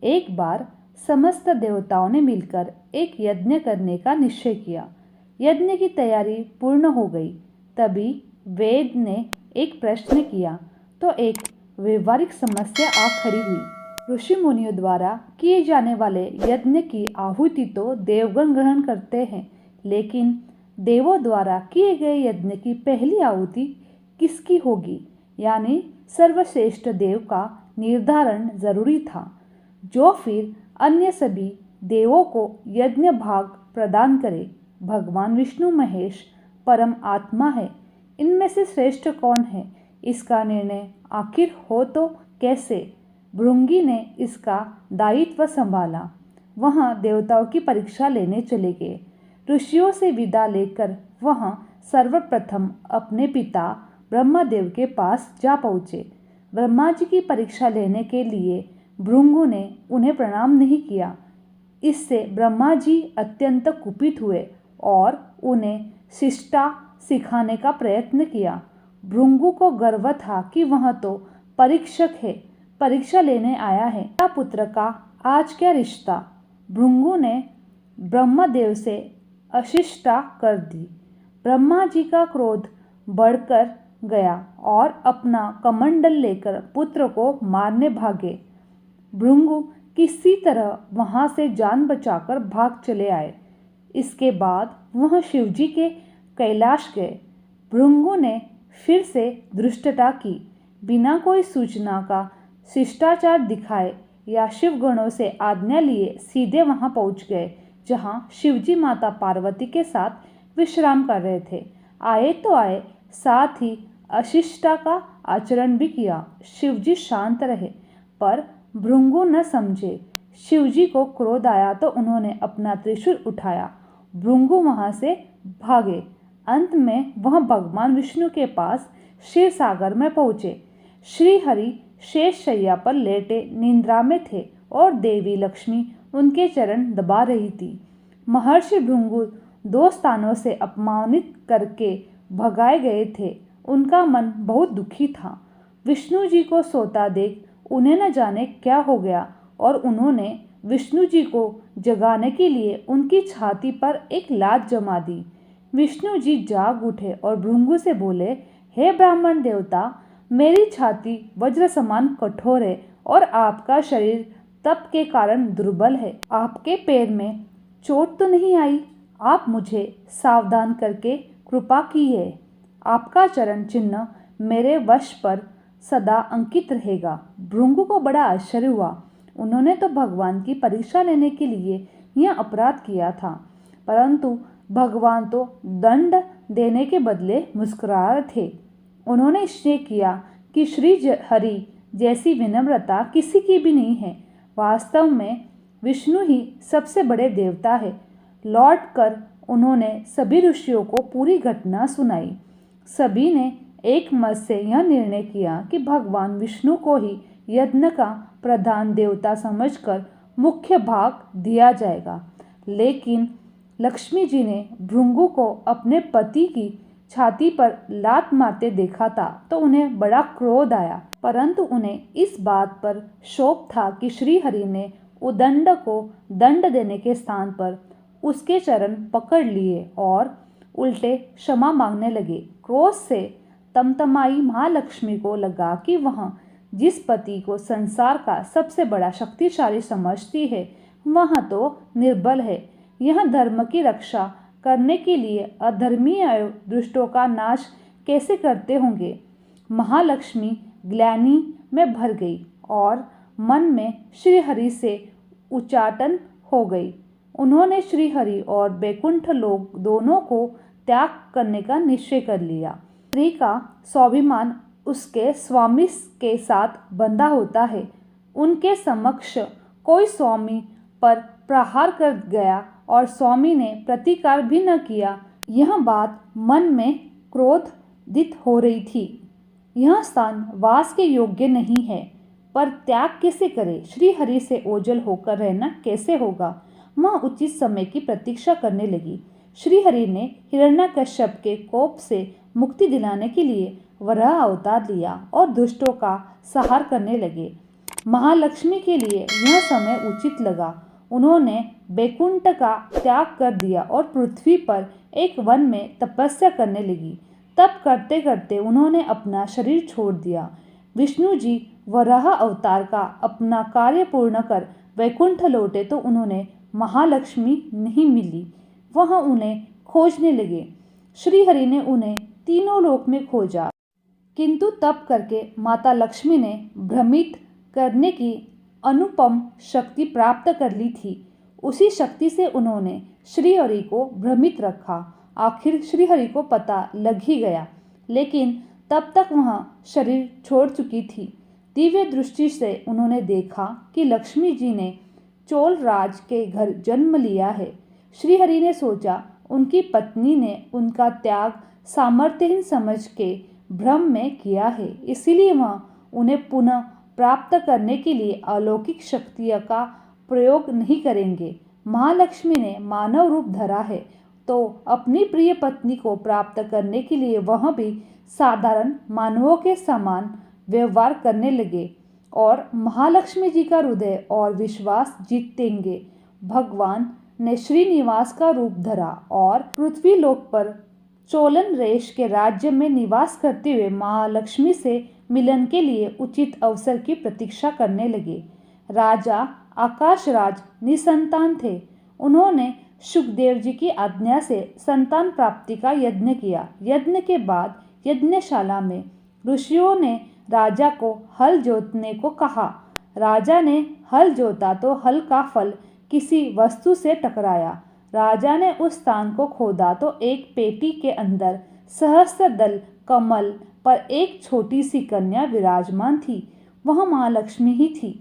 एक बार समस्त देवताओं ने मिलकर एक यज्ञ करने का निश्चय किया। यज्ञ की तैयारी पूर्ण हो गई। तभी वेद ने एक प्रश्न किया तो एक व्यवहारिक समस्या आ खड़ी हुई। ऋषि मुनियों द्वारा किए जाने वाले यज्ञ की आहुति तो देवगण ग्रहण करते हैं, लेकिन देवों द्वारा किए गए यज्ञ की पहली आहुति किसकी होगी, यानी सर्वश्रेष्ठ देव का निर्धारण जरूरी था, जो फिर अन्य सभी देवों को यज्ञ भाग प्रदान करे। भगवान विष्णु महेश परम आत्मा है। इनमें से श्रेष्ठ कौन है, इसका निर्णय आखिर हो तो कैसे। भृंगी ने इसका दायित्व संभाला। वहाँ देवताओं की परीक्षा लेने चले गए। ऋषियों से विदा लेकर वहाँ सर्वप्रथम अपने पिता ब्रह्मदेव के पास जा पहुँचे। ब्रह्मा जी की परीक्षा लेने के लिए भृंगु ने उन्हें प्रणाम नहीं किया। इससे ब्रह्मा जी अत्यंत कुपित हुए और उन्हें शिष्टा सिखाने का प्रयत्न किया। भृंगु को गर्व था कि वह तो परीक्षक है, परीक्षा लेने आया है, क्या पुत्र का आज क्या रिश्ता। भृंगु ने ब्रह्मदेव से अशिष्टा कर दी। ब्रह्मा जी का क्रोध बढ़कर गया और अपना कमंडल लेकर पुत्र को मारने भागे। भृंगु किसी तरह वहां से जान बचाकर भाग चले आए। इसके बाद वह शिवजी के कैलाश गए। भृंगु ने फिर से धृष्टता की। बिना कोई सूचना का शिष्टाचार दिखाए या शिवगणों से आज्ञा लिए सीधे वहां पहुंच गए, जहां शिवजी माता पार्वती के साथ विश्राम कर रहे थे। आए तो आए, साथ ही अशिष्टा का आचरण भी किया। शिवजी शांत रहे, पर भृंगु न समझे। शिवजी को क्रोध आया तो उन्होंने अपना त्रिशूल उठाया। भृंगु वहां से भागे। अंत में वह भगवान विष्णु के पास क्षीर सागर में पहुंचे। श्री हरि शेष शैया पर लेटे निद्रा में थे और देवी लक्ष्मी उनके चरण दबा रही थी। महर्षि भृंगु 2 स्थानों से अपमानित करके भगाए गए थे। उनका मन बहुत दुखी था। विष्णु जी को सोता देख उन्हें न जाने क्या हो गया और उन्होंने विष्णु जी को जगाने के लिए उनकी छाती पर एक लात जमा दी। विष्णु जी जाग उठे और भृंगु से बोले, हे ब्राह्मण देवता, मेरी छाती वज्र समान कठोर है और आपका शरीर तप के कारण दुर्बल है। आपके पैर में चोट तो नहीं आई? आप मुझे सावधान करके कृपा की है। आपका चरण चिन्ह मेरे वश पर सदा अंकित रहेगा। भृंगु को बड़ा आश्चर्य हुआ। उन्होंने तो भगवान की परीक्षा लेने के लिए यह अपराध किया था, परंतु भगवान तो दंड देने के बदले मुस्कुरा रहे थे। उन्होंने निश्चय किया कि श्री हरि जैसी विनम्रता किसी की भी नहीं है। वास्तव में विष्णु ही सबसे बड़े देवता है। लौटकर उन्होंने सभी ऋषियों को पूरी घटना सुनाई। सभी ने एक मत से यह निर्णय किया कि भगवान विष्णु को ही यज्ञ का प्रधान देवता समझकर मुख्य भाग दिया जाएगा। लेकिन लक्ष्मी जी ने भृंगु को अपने पति की छाती पर लात मारते देखा था तो उन्हें बड़ा क्रोध आया, परंतु उन्हें इस बात पर शोक था कि श्री हरि ने उदंड को दंड देने के स्थान पर उसके चरण पकड़ लिए और उल्टे क्षमा मांगने लगे। क्रोध से तमतमाई महालक्ष्मी को लगा कि वह जिस पति को संसार का सबसे बड़ा शक्तिशाली समझती है वह तो निर्बल है। यह धर्म की रक्षा करने के लिए अधर्मी एवं दुष्टों का नाश कैसे करते होंगे। महालक्ष्मी ग्लानि में भर गई और मन में श्रीहरि से उच्चाटन हो गई। उन्होंने श्रीहरि और बैकुंठ लोक दोनों को त्याग करने का निश्चय कर लिया। स्त्री का स्वाभिमान उसके स्वामी के साथ बंधा होता है। उनके समक्ष कोई स्वामी पर प्रहार कर गया और स्वामी ने प्रतिकार भी न किया। यह बात मन में क्रोधित हो रही थी। यह स्थान वास के योग्य नहीं है, पर त्याग कैसे करे? श्री हरि से ओझल होकर रहना कैसे होगा? वह उचित समय की प्रतीक्षा करने लगी। श्री हरि ने हिरण्यकश्यप के कोप से मुक्ति दिलाने के लिए वराह अवतार लिया और दुष्टों का संहार करने लगे। महालक्ष्मी के लिए यह समय उचित लगा। उन्होंने बैकुंठ का त्याग कर दिया और पृथ्वी पर एक वन में तपस्या करने लगी। तप करते करते उन्होंने अपना शरीर छोड़ दिया। विष्णु जी वराह अवतार का अपना कार्य पूर्ण कर वैकुंठ लौटे तो उन्होंने महालक्ष्मी नहीं मिली। वह उन्हें खोजने लगे। श्रीहरि ने उन्हें तीनों लोक में खोजा, किंतु तप करके माता लक्ष्मी ने भ्रमित करने की अनुपम शक्ति प्राप्त कर ली थी। उसी शक्ति से उन्होंने श्रीहरि को भ्रमित रखा। आखिर श्रीहरि को पता लग ही गया, लेकिन तब तक वह शरीर छोड़ चुकी थी। दिव्य दृष्टि से उन्होंने देखा कि लक्ष्मी जी ने चोल राज के घर जन्म लिया है। श्रीहरि ने सोचा उनकी पत्नी ने उनका त्याग सामर्थ्यहीन समझ के भ्रम में किया है, इसीलिए वह उन्हें पुनः प्राप्त करने के लिए अलौकिक शक्तियों का प्रयोग नहीं करेंगे। महालक्ष्मी ने मानव रूप धरा है तो अपनी प्रिय पत्नी को प्राप्त करने के लिए वह भी साधारण मानवों के समान व्यवहार करने लगे और महालक्ष्मी जी का हृदय और विश्वास जीतेंगे। भगवान ने श्रीनिवास का रूप धरा और पृथ्वी लोक पर चोलन देश के राज्य में निवास करते हुए महालक्ष्मी से मिलन के लिए उचित अवसर की प्रतीक्षा करने लगे। राजा आकाशराज निसंतान थे। उन्होंने शुकदेव जी की आज्ञा से संतान प्राप्ति का यज्ञ किया। यज्ञ के बाद यज्ञशाला में ऋषियों ने राजा को हल जोतने को कहा। राजा ने हल जोता तो हल का फल किसी वस्तु से टकराया। राजा ने उस स्थान को खोदा तो एक पेटी के अंदर सहस्त्र दल कमल पर एक छोटी सी कन्या विराजमान थी। वह महालक्ष्मी ही थी।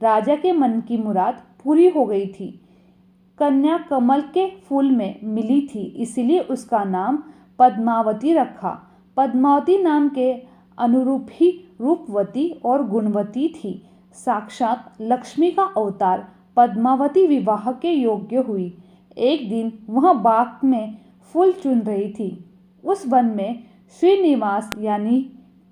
राजा के मन की मुराद पूरी हो गई थी। कन्या कमल के फूल में मिली थी, इसीलिए उसका नाम पद्मावती रखा। पद्मावती नाम के अनुरूप ही रूपवती और गुणवती थी। साक्षात लक्ष्मी का अवतार पद्मावती विवाह के योग्य हुई। एक दिन वह बाग में फूल चुन रही थी। उस वन में श्रीनिवास यानी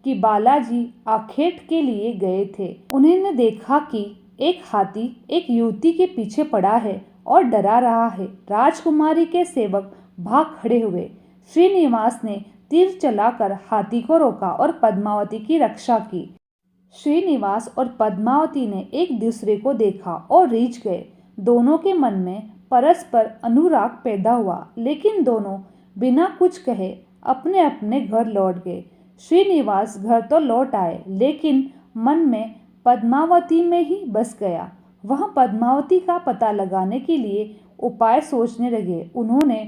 कि बालाजी आखेट के लिए गए थे। उन्होंने देखा कि एक हाथी एक युवती के पीछे पड़ा है और डरा रहा है। राजकुमारी के सेवक भाग खड़े हुए। श्रीनिवास ने तीर चलाकर हाथी को रोका और पद्मावती की रक्षा की। श्रीनिवास और पद्मावती ने एक दूसरे को देखा और रीझ गए। दोनों के मन में परस्पर अनुराग पैदा हुआ, लेकिन दोनों बिना कुछ कहे अपने अपने घर लौट गए। श्रीनिवास घर तो लौट आए, लेकिन मन में पद्मावती में ही बस गया। वह पद्मावती का पता लगाने के लिए उपाय सोचने लगे। उन्होंने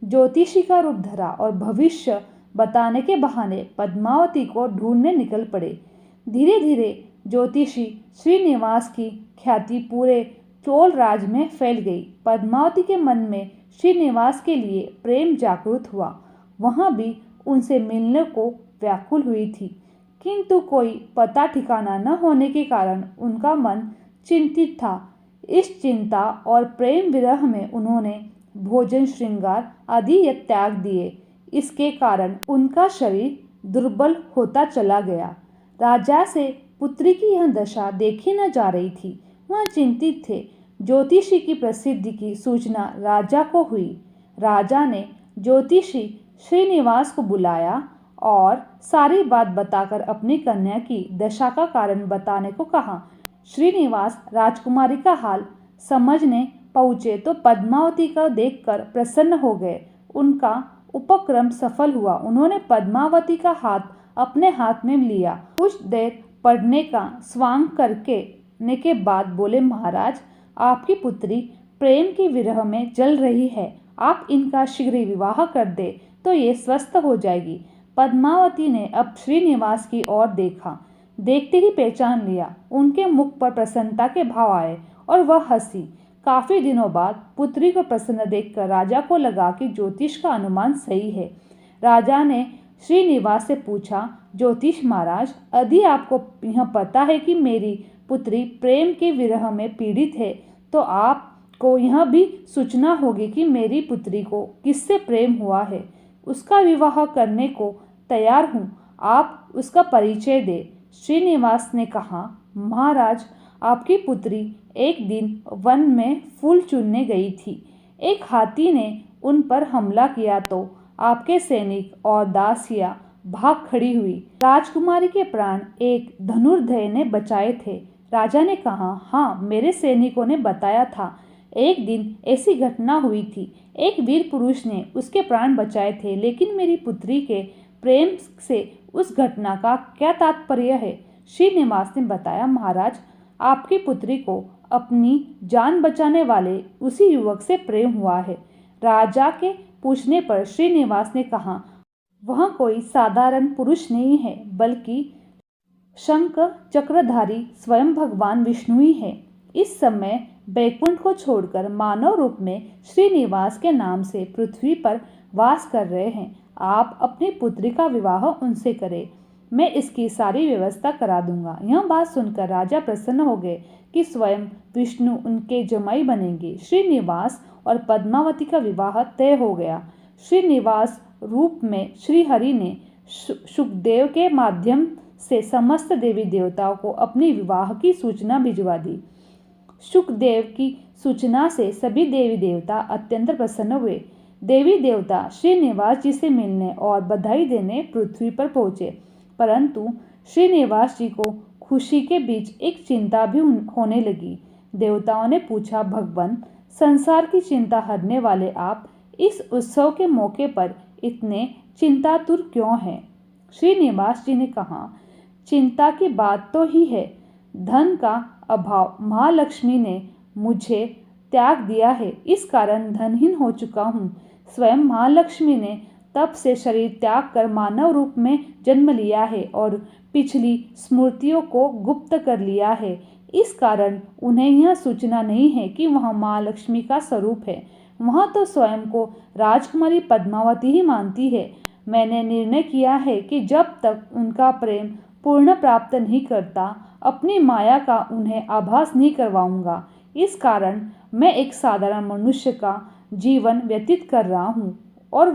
ज्योतिषी का रूप धरा और भविष्य बताने के बहाने पद्मावती को ढूंढने निकल पड़े। धीरे धीरे ज्योतिषी श्रीनिवास की ख्याति पूरे चोल राज में फैल गई। पद्मावती के मन में श्रीनिवास के लिए प्रेम जागृत हुआ। वह भी उनसे मिलने को व्याकुल हुई थी, किंतु कोई पता ठिकाना न होने के कारण उनका मन चिंतित था। इस चिंता और प्रेम विरह में उन्होंने भोजन श्रृंगार आदि त्याग दिए। इसके कारण उनका शरीर दुर्बल होता चला गया। राजा से पुत्री की यह दशा देखी न जा रही थी। वह चिंतित थे। ज्योतिषी की प्रसिद्धि की सूचना राजा को हुई। राजा ने ज्योतिषी श्रीनिवास को बुलाया और सारी बात बताकर अपनी कन्या की दशा का कारण बताने को कहा। श्रीनिवास राजकुमारी का हाल समझने पहुँचे तो पद्मावती को देखकर प्रसन्न हो गए। उनका उपक्रम सफल हुआ। उन्होंने पद्मावती का हाथ अपने हाथ में लिया। कुछ देर पढ़ने का स्वांग करने के बाद बोले, महाराज, आपकी पुत्री प्रेम की विरह में जल रही है। आप इनका शीघ्र विवाह कर दे तो ये स्वस्थ हो जाएगी। पद्मावती ने अब श्रीनिवास की ओर देखा। देखते ही पहचान लिया। उनके मुख पर प्रसन्नता के भाव आए और वह हंसी। काफी दिनों बाद पुत्री को प्रसन्न देखकर राजा को लगा कि ज्योतिष का अनुमान सही है। राजा ने श्रीनिवास से पूछा, ज्योतिष महाराज, यदि आपको यह पता है कि मेरी पुत्री प्रेम के विरह में पीड़ित है तो आपको यह भी सूचना होगी कि मेरी पुत्री को किससे प्रेम हुआ है। उसका विवाह करने को तैयार हूँ। आप उसका परिचय दे। श्रीनिवास ने कहा, महाराज, आपकी पुत्री एक दिन वन में फूल चुनने गई थी। एक हाथी ने उन पर हमला किया तो आपके सैनिक और दासियां भाग खड़ी हुई। राजकुमारी के प्राण एक धनुर्धर ने बचाए थे। राजा ने कहा, हाँ, मेरे सैनिकों ने बताया था। एक दिन ऐसी घटना हुई थी। एक वीर पुरुष ने उसके प्राण बचाए थे, लेकिन मेरी पुत्री के प्रेम से उस घटना का क्या तात्पर्य है? श्रीनिवास ने बताया, महाराज, आपकी पुत्री को अपनी जान बचाने वाले उसी युवक से प्रेम हुआ है। राजा के पूछने पर श्रीनिवास ने कहा, वह कोई साधारण पुरुष नहीं है, बल्कि शंख चक्रधारी स्वयं भगवान विष्णु ही है। इस समय बैकुंठ को छोड़कर मानव रूप में श्रीनिवास के नाम से पृथ्वी पर वास कर रहे हैं। आप अपनी पुत्री का विवाह उनसे करें, मैं इसकी सारी व्यवस्था करा दूंगा। यह बात सुनकर राजा प्रसन्न हो गए कि स्वयं विष्णु उनके जमाई बनेंगे। श्रीनिवास और पद्मावती का विवाह तय हो गया। श्रीनिवास रूप में श्रीहरि ने शुकदेव के माध्यम से समस्त देवी देवताओं को अपनी विवाह की सूचना भिजवा दी। शुकदेव की सूचना से सभी देवी देवता अत्यंत प्रसन्न हुए। देवी देवता श्रीनिवास जी से मिलने और बधाई देने पृथ्वी पर पहुंचे, परंतु श्रीनिवास जी को खुशी के बीच एक चिंता भी होने लगी। देवताओं ने पूछा, भगवान, संसार की चिंता हरने वाले आप इस उत्सव के मौके पर इतने चिंतातुर क्यों हैं? श्रीनिवास जी ने कहा, चिंता की बात तो ही है। धन का अभाव महालक्ष्मी ने मुझे त्याग दिया है, इस कारण धनहीन हो चुका हूँ। स्वयं महालक्ष्मी ने तब से शरीर त्याग कर मानव रूप में जन्म लिया है और पिछली स्मृतियों को गुप्त कर लिया है। इस कारण उन्हें यह सूचना नहीं है कि वह महालक्ष्मी का स्वरूप है। वह तो स्वयं को राजकुमारी पद्मावती ही मानती है। मैंने निर्णय किया है कि जब तक उनका प्रेम पूर्ण प्राप्त नहीं करता, अपनी माया का उन्हें आभास नहीं करवाऊंगा। इस कारण मैं एक साधारण मनुष्य का जीवन व्यतीत कर रहा हूँ और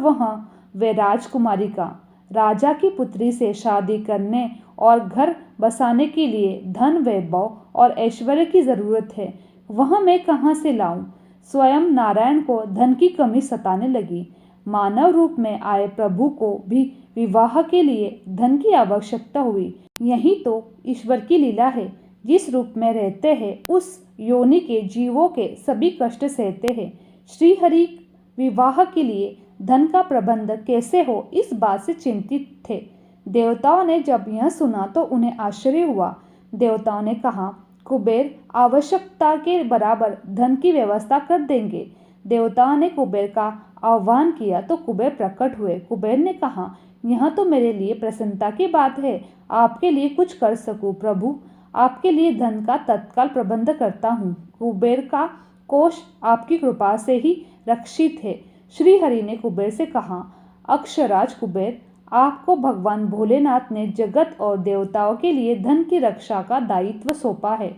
वे राजकुमारी का। राजा की पुत्री से शादी करने और घर बसाने के लिए धन, वैभव और ऐश्वर्य की जरूरत है। वह मैं कहाँ से लाऊं? स्वयं नारायण को धन की कमी सताने लगी। मानव रूप में आए प्रभु को भी विवाह के लिए धन की आवश्यकता हुई। यही तो ईश्वर की लीला है। जिस रूप में रहते हैं उस योनि के जीवों के सभी कष्ट सहते हैं। श्रीहरि विवाह के लिए धन का प्रबंध कैसे हो, इस बात से चिंतित थे। देवताओं ने जब यह सुना तो उन्हें आश्चर्य हुआ। देवताओं ने कहा, कुबेर आवश्यकता के बराबर धन की व्यवस्था कर देंगे। देवताओं ने कुबेर का आह्वान किया तो कुबेर प्रकट हुए। कुबेर ने कहा, यह तो मेरे लिए प्रसन्नता की बात है, आपके लिए कुछ कर सकूं। प्रभु, आपके लिए धन का तत्काल प्रबंध करता हूँ। कुबेर का कोष आपकी कृपा से ही रक्षित है। श्रीहरि ने कुबेर से कहा, अक्षराज कुबेर, आपको भगवान भोलेनाथ ने जगत और देवताओं के लिए धन की रक्षा का दायित्व सौंपा है।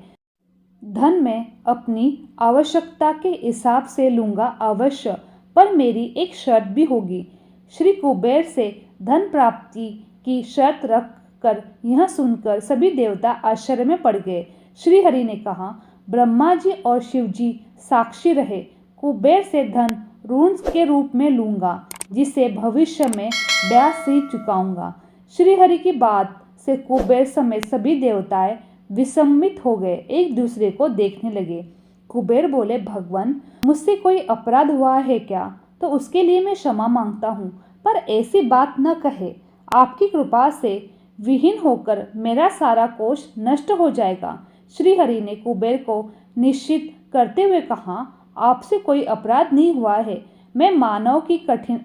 धन मैं अपनी आवश्यकता के हिसाब से लूंगा अवश्य, पर मेरी एक शर्त भी होगी। श्री कुबेर से धन प्राप्ति की शर्त रख कर यह सुनकर सभी देवता आश्चर्य में पड़ गए। श्रीहरि ने कहा, ब्रह्मा जी और शिव जी साक्षी रहे, कुबेर से धन ऋण के रूप में लूंगा, जिसे भविष्य में ब्याज से चुकाऊंगा। श्रीहरि की बात से कुबेर समेत सभी देवताएं विस्मित हो गए, एक दूसरे को देखने लगे। कुबेर बोले, भगवान, मुझसे कोई अपराध हुआ है क्या? तो उसके लिए मैं क्षमा मांगता हूँ, पर ऐसी बात न कहे। आपकी कृपा से विहीन होकर मेरा सारा कोष नष्ट हो जाएगा। श्रीहरि ने कुबेर को निश्चित करते हुए कहा, आपसे कोई अपराध नहीं हुआ है। मैं मानव की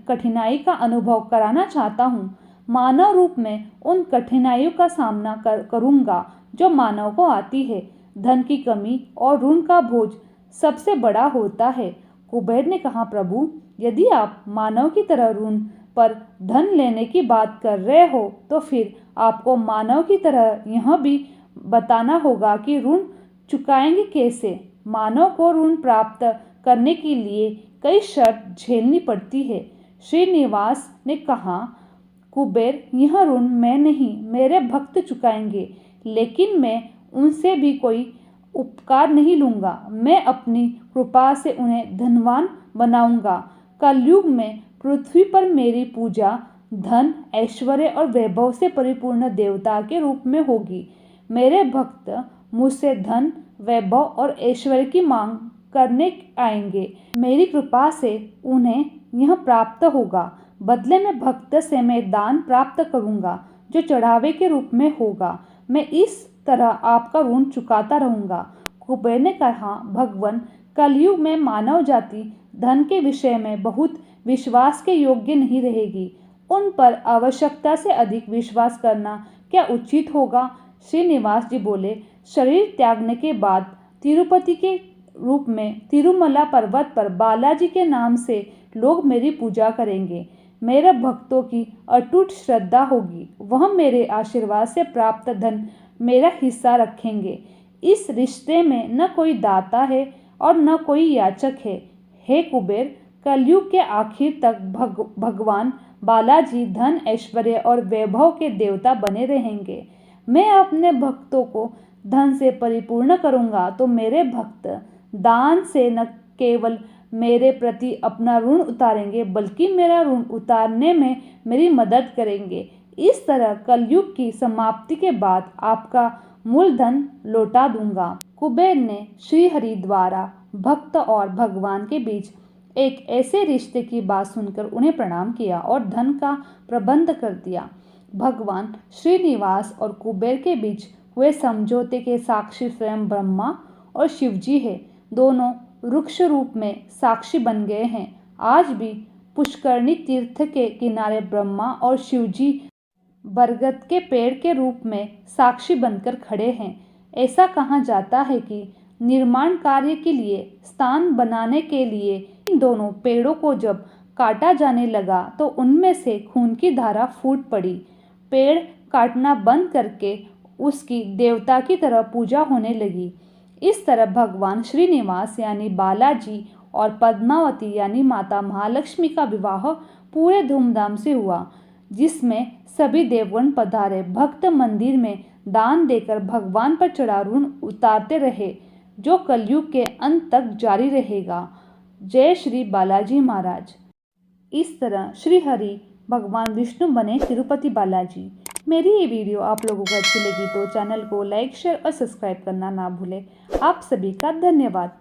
कठिनाई का अनुभव कराना चाहता हूँ। मानव रूप में उन कठिनाइयों का सामना करूँगा जो मानव को आती है। धन की कमी और ऋण का बोझ सबसे बड़ा होता है। कुबेर ने कहा, प्रभु, यदि आप मानव की तरह ऋण पर धन लेने की बात कर रहे हो तो फिर आपको मानव की तरह यह भी बताना होगा कि ऋण चुकाएंगे कैसे। मानव को ऋण प्राप्त करने के लिए कई शर्त झेलनी पड़ती है। श्रीनिवास ने कहा, कुबेर, यह ऋण मैं नहीं, मेरे भक्त चुकाएंगे, लेकिन मैं उनसे भी कोई उपकार नहीं लूँगा। मैं अपनी कृपा से उन्हें धनवान बनाऊँगा। कलयुग में पृथ्वी पर मेरी पूजा धन, ऐश्वर्य और वैभव से परिपूर्ण देवता के रूप में होगी। मेरे भक्त मुझसे धन, वैभव और ऐश्वर्य की मांग करने आएंगे। मेरी कृपा से उन्हें यह प्राप्त होगा। बदले में भक्त से मैं दान प्राप्त करूंगा जो चढ़ावे के रूप में होगा। मैं इस तरह आपका ऋण चुकाता रहूंगा। कुबेर ने कहा, भगवान, कलयुग में मानव जाति धन के विषय में बहुत विश्वास के योग्य नहीं रहेगी। उन पर आवश्यकता से अधिक विश्वास करना क्या उचित होगा? श्रीनिवास जी बोले, शरीर त्यागने के बाद तिरुपति के रूप में तिरुमला पर्वत पर बालाजी के नाम से लोग मेरी पूजा करेंगे। मेरे भक्तों की अटूट श्रद्धा होगी। वह मेरे आशीर्वाद से प्राप्त धन मेरा हिस्सा रखेंगे। इस रिश्ते में न कोई दाता है और न कोई याचक है। हे कुबेर, कलयुग के आखिर तक भगवान बालाजी धन, ऐश्वर्य और वैभव के देवता बने रहेंगे। मैं अपने भक्तों को धन से परिपूर्ण करूंगा तो मेरे भक्त दान से न केवल मेरे प्रति अपना ऋण उतारेंगे बल्कि मेरा ऋण उतारने में मेरी मदद करेंगे। इस तरह कलयुग की समाप्ति के बाद आपका मूलधन लौटा दूंगा। कुबेर ने श्रीहरि द्वारा भक्त और भगवान के बीच एक ऐसे रिश्ते की बात सुनकर उन्हें प्रणाम किया और धन का प्रबंध कर दिया। भगवान श्रीनिवास और कुबेर के बीच हुए समझौते के साक्षी स्वयं ब्रह्मा और शिवजी है। दोनों वृक्ष रूप में साक्षी बन गए हैं। आज भी पुष्करणी तीर्थ के किनारे ब्रह्मा और शिवजी बरगद के पेड़ के रूप में साक्षी बनकर खड़े हैं। ऐसा कहा जाता है कि निर्माण कार्य के लिए स्थान बनाने के लिए इन दोनों पेड़ों को जब काटा जाने लगा तो उनमें से खून की धारा फूट पड़ी। पेड़ काटना बंद करके उसकी देवता की तरह पूजा होने लगी। इस तरह भगवान श्रीनिवास यानी बालाजी और पद्मावती यानी माता महालक्ष्मी का विवाह पूरे धूमधाम से हुआ, जिसमें सभी देवगण पधारे। भक्त मंदिर में दान देकर भगवान पर चढ़ा ऋण उतारते रहे, जो कलयुग के अंत तक जारी रहेगा। जय श्री बालाजी महाराज। इस तरह श्री हरि भगवान विष्णु बने तिरुपति बालाजी। मेरी ये वीडियो आप लोगों को अच्छी लगी तो चैनल को लाइक, शेयर और सब्सक्राइब करना ना भूलें। आप सभी का धन्यवाद।